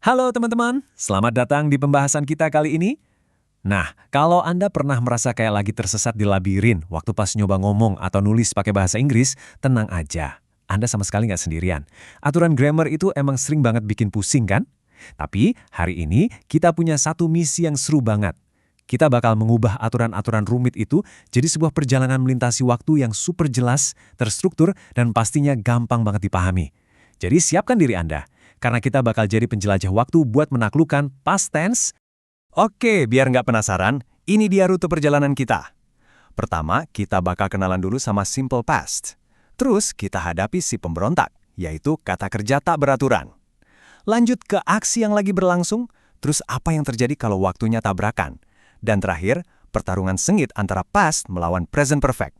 Halo teman-teman, selamat datang di pembahasan kita kali ini. Nah, kalau Anda pernah merasa kayak lagi tersesat di labirin waktu pas nyoba ngomong atau nulis pakai bahasa Inggris, tenang aja. Anda sama sekali nggak sendirian. Aturan grammar itu emang sering banget bikin pusing kan? Tapi hari ini kita punya satu misi yang seru banget. Kita bakal mengubah aturan-aturan rumit itu jadi sebuah perjalanan melintasi waktu yang super jelas, terstruktur, dan pastinya gampang banget dipahami. Jadi siapkan diri Anda, karena kita bakal jadi penjelajah waktu buat menaklukkan past tense. Oke, biar nggak penasaran, ini dia rute perjalanan kita. Pertama, kita bakal kenalan dulu sama simple past. Terus, kita hadapi si pemberontak, yaitu kata kerja tak beraturan. Lanjut ke aksi yang lagi berlangsung, terus apa yang terjadi kalau waktunya tabrakan. Dan terakhir, pertarungan sengit antara past melawan present perfect.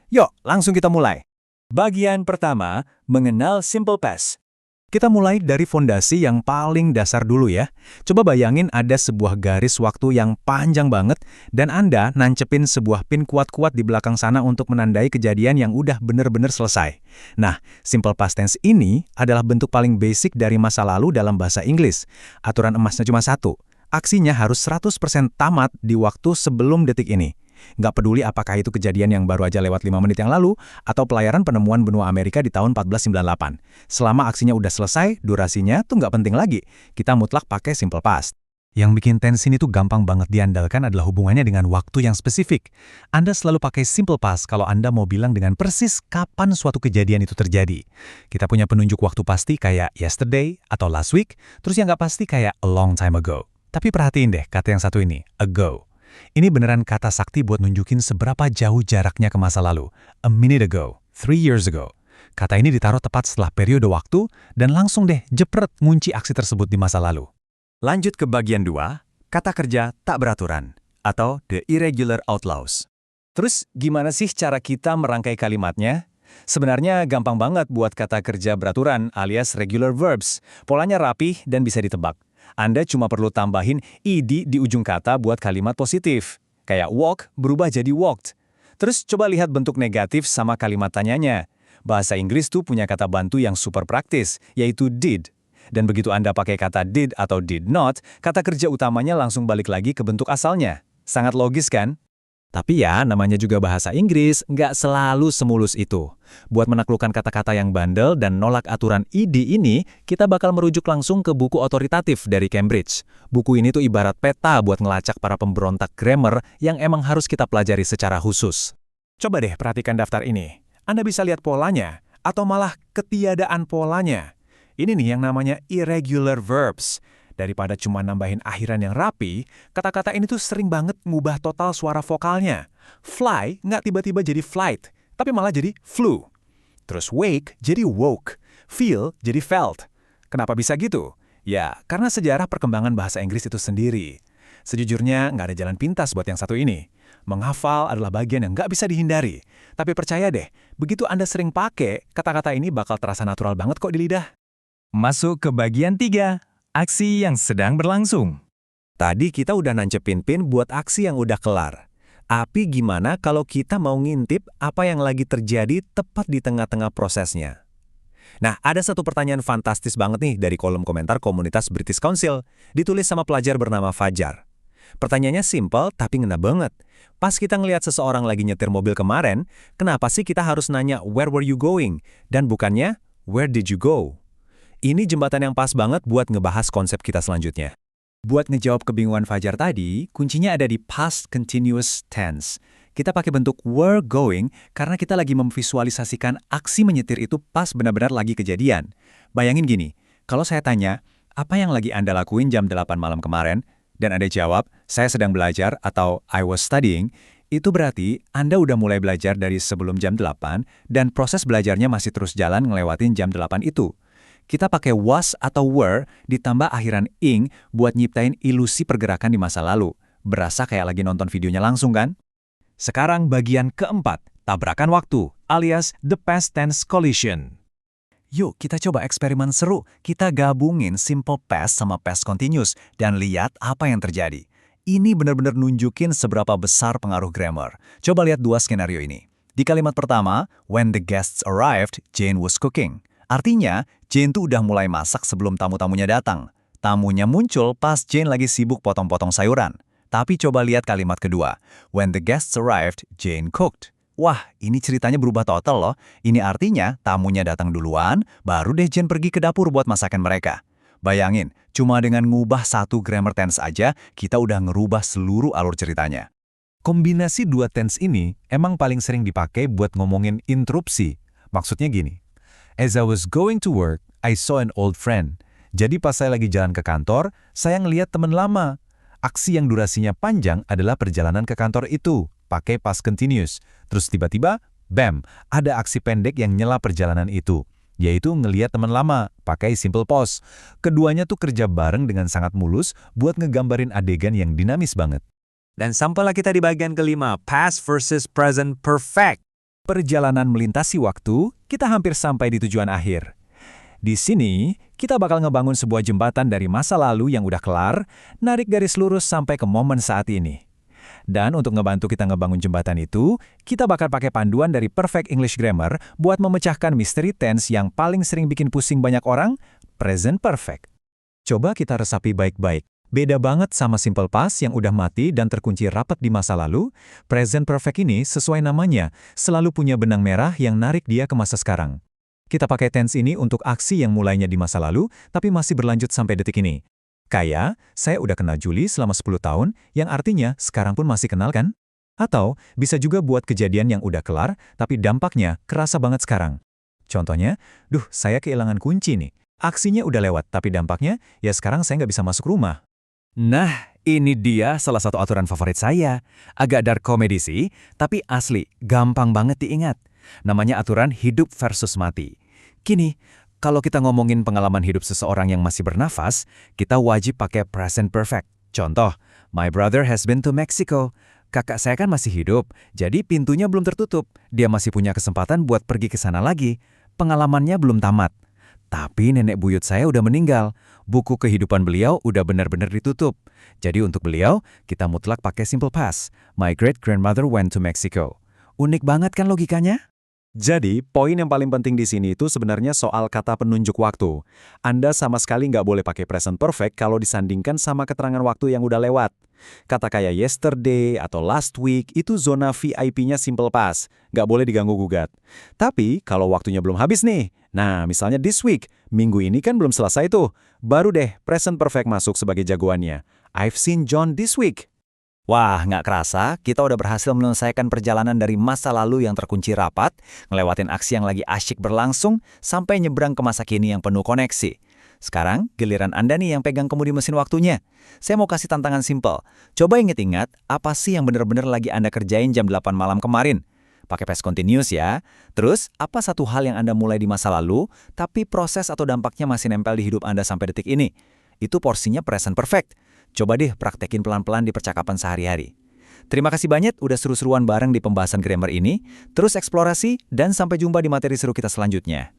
Yuk, langsung kita mulai. Bagian pertama, mengenal simple past. Kita mulai dari fondasi yang paling dasar dulu ya. Coba bayangin ada sebuah garis waktu yang panjang banget dan Anda nancepin sebuah pin kuat-kuat di belakang sana untuk menandai kejadian yang udah bener-bener selesai. Nah, simple past tense ini adalah bentuk paling basic dari masa lalu dalam bahasa Inggris. Aturan emasnya cuma satu. Aksinya harus 100% tamat di waktu sebelum detik ini. Nggak peduli apakah itu kejadian yang baru aja lewat 5 menit yang lalu atau pelayaran penemuan benua Amerika di tahun 1498. Selama aksinya udah selesai, durasinya tuh nggak penting lagi. Kita mutlak pakai simple past. Yang bikin tense ini tuh gampang banget diandalkan adalah hubungannya dengan waktu yang spesifik. Anda selalu pakai simple past kalau Anda mau bilang dengan persis kapan suatu kejadian itu terjadi. Kita punya penunjuk waktu pasti kayak yesterday atau last week, terus yang nggak pasti kayak a long time ago. Tapi perhatiin deh kata yang satu ini, ago. Ini beneran kata sakti buat nunjukin seberapa jauh jaraknya ke masa lalu. A minute ago, 3 years ago. Kata ini ditaruh tepat setelah periode waktu dan langsung deh jepret ngunci aksi tersebut di masa lalu. Lanjut ke bagian 2, kata kerja tak beraturan atau the irregular outlaws. Terus gimana sih cara kita merangkai kalimatnya? Sebenarnya gampang banget buat kata kerja beraturan alias regular verbs. Polanya rapih dan bisa ditebak. Anda cuma perlu tambahin ed di ujung kata buat kalimat positif. Kayak walk berubah jadi walked. Terus coba lihat bentuk negatif sama kalimat tanyanya. Bahasa Inggris tuh punya kata bantu yang super praktis, yaitu did. Dan begitu Anda pakai kata did atau did not, kata kerja utamanya langsung balik lagi ke bentuk asalnya. Sangat logis kan? Tapi ya, namanya juga bahasa Inggris, nggak selalu semulus itu. Buat menaklukkan kata-kata yang bandel dan nolak aturan ed ini, kita bakal merujuk langsung ke buku otoritatif dari Cambridge. Buku ini tuh ibarat peta buat ngelacak para pemberontak grammar yang emang harus kita pelajari secara khusus. Coba deh perhatikan daftar ini. Anda bisa lihat polanya, atau malah ketiadaan polanya. Ini nih yang namanya irregular verbs. Daripada cuma nambahin akhiran yang rapi, kata-kata ini tuh sering banget ngubah total suara vokalnya. Fly nggak tiba-tiba jadi flight, tapi malah jadi flew. Terus wake jadi woke, feel jadi felt. Kenapa bisa gitu? Ya, karena sejarah perkembangan bahasa Inggris itu sendiri. Sejujurnya nggak ada jalan pintas buat yang satu ini. Menghafal adalah bagian yang nggak bisa dihindari. Tapi percaya deh, begitu Anda sering pakai, kata-kata ini bakal terasa natural banget kok di lidah. Masuk ke bagian 3. Aksi yang sedang berlangsung. Tadi kita udah nancepin pin buat aksi yang udah kelar. Tapi gimana kalau kita mau ngintip apa yang lagi terjadi tepat di tengah-tengah prosesnya? Nah, ada satu pertanyaan fantastis banget nih dari kolom komentar komunitas British Council, ditulis sama pelajar bernama Fajar. Pertanyaannya simple tapi ngena banget. Pas kita ngelihat seseorang lagi nyetir mobil kemarin, kenapa sih kita harus nanya where were you going? Dan bukannya where did you go? Ini jembatan yang pas banget buat ngebahas konsep kita selanjutnya. Buat ngejawab kebingungan Fajar tadi, kuncinya ada di past continuous tense. Kita pakai bentuk were going karena kita lagi memvisualisasikan aksi menyetir itu pas benar-benar lagi kejadian. Bayangin gini, kalau saya tanya, apa yang lagi Anda lakuin jam 8 malam kemarin? Dan Anda jawab, saya sedang belajar atau I was studying, itu berarti Anda udah mulai belajar dari sebelum jam 8 dan proses belajarnya masih terus jalan ngelewatin jam 8 itu. Kita pakai was atau were ditambah akhiran ing buat nyiptain ilusi pergerakan di masa lalu. Berasa kayak lagi nonton videonya langsung kan? Sekarang bagian keempat, tabrakan waktu alias the past tense collision. Yuk kita coba eksperimen seru. Kita gabungin simple past sama past continuous dan lihat apa yang terjadi. Ini benar-benar nunjukin seberapa besar pengaruh grammar. Coba lihat dua skenario ini. Di kalimat pertama, when the guests arrived, Jane was cooking. Artinya, Jane tuh udah mulai masak sebelum tamu-tamunya datang. Tamunya muncul pas Jane lagi sibuk potong-potong sayuran. Tapi coba lihat kalimat kedua. When the guests arrived, Jane cooked. Wah, ini ceritanya berubah total loh. Ini artinya tamunya datang duluan, baru deh Jane pergi ke dapur buat masakan mereka. Bayangin, cuma dengan ngubah satu grammar tense aja, kita udah ngerubah seluruh alur ceritanya. Kombinasi dua tense ini emang paling sering dipakai buat ngomongin interupsi. Maksudnya gini, as I was going to work, I saw an old friend. Jadi pas saya lagi jalan ke kantor, saya ngeliat teman lama. Aksi yang durasinya panjang adalah perjalanan ke kantor itu, pakai past continuous. Terus tiba-tiba, bam, ada aksi pendek yang nyela perjalanan itu, yaitu ngeliat teman lama, pakai simple pause. Keduanya tuh kerja bareng dengan sangat mulus buat ngegambarin adegan yang dinamis banget. Dan sampailah kita di bagian kelima, past versus present perfect. Perjalanan melintasi waktu, kita hampir sampai di tujuan akhir. Di sini, kita bakal ngebangun sebuah jembatan dari masa lalu yang udah kelar, narik garis lurus sampai ke momen saat ini. Dan untuk ngebantu kita ngebangun jembatan itu, kita bakal pakai panduan dari Perfect English Grammar buat memecahkan misteri tense yang paling sering bikin pusing banyak orang, present perfect. Coba kita resapi baik-baik. Beda banget sama simple past yang udah mati dan terkunci rapat di masa lalu, present perfect ini sesuai namanya, selalu punya benang merah yang narik dia ke masa sekarang. Kita pakai tense ini untuk aksi yang mulainya di masa lalu, tapi masih berlanjut sampai detik ini. Kayak, saya udah kenal Julie selama 10 tahun, yang artinya sekarang pun masih kenal kan? Atau, bisa juga buat kejadian yang udah kelar, tapi dampaknya kerasa banget sekarang. Contohnya, saya kehilangan kunci nih. Aksinya udah lewat, tapi dampaknya, ya sekarang saya nggak bisa masuk rumah. Nah, ini dia salah satu aturan favorit saya. Agak dark comedy sih, tapi asli, gampang banget diingat. Namanya aturan hidup versus mati. Gini, kalau kita ngomongin pengalaman hidup seseorang yang masih bernafas, kita wajib pakai present perfect. Contoh, my brother has been to Mexico. Kakak saya kan masih hidup, jadi pintunya belum tertutup. Dia masih punya kesempatan buat pergi ke sana lagi. Pengalamannya belum tamat. Tapi nenek buyut saya udah meninggal. Buku kehidupan beliau udah benar-benar ditutup. Jadi untuk beliau, kita mutlak pakai simple past. My great-grandmother went to Mexico. Unik banget kan logikanya? Jadi, poin yang paling penting di sini itu sebenarnya soal kata penunjuk waktu. Anda sama sekali nggak boleh pakai present perfect kalau disandingkan sama keterangan waktu yang udah lewat. Kata kayak yesterday atau last week itu zona VIP-nya simple past, nggak boleh diganggu-gugat. Tapi, kalau waktunya belum habis nih, nah misalnya this week, minggu ini kan belum selesai tuh, baru deh present perfect masuk sebagai jagoannya. I've seen John this week. Wah, nggak kerasa, kita udah berhasil menyelesaikan perjalanan dari masa lalu yang terkunci rapat, ngelewatin aksi yang lagi asyik berlangsung, sampai nyebrang ke masa kini yang penuh koneksi. Sekarang, giliran Anda nih yang pegang kemudi mesin waktunya. Saya mau kasih tantangan simpel. Coba inget-ingat, apa sih yang benar-benar lagi Anda kerjain jam 8 malam kemarin? Pakai past continuous ya. Terus, apa satu hal yang Anda mulai di masa lalu, tapi proses atau dampaknya masih nempel di hidup Anda sampai detik ini? Itu porsinya present perfect. Coba deh praktekin pelan-pelan di percakapan sehari-hari. Terima kasih banyak udah seru-seruan bareng di pembahasan grammar ini. Terus eksplorasi dan sampai jumpa di materi seru kita selanjutnya.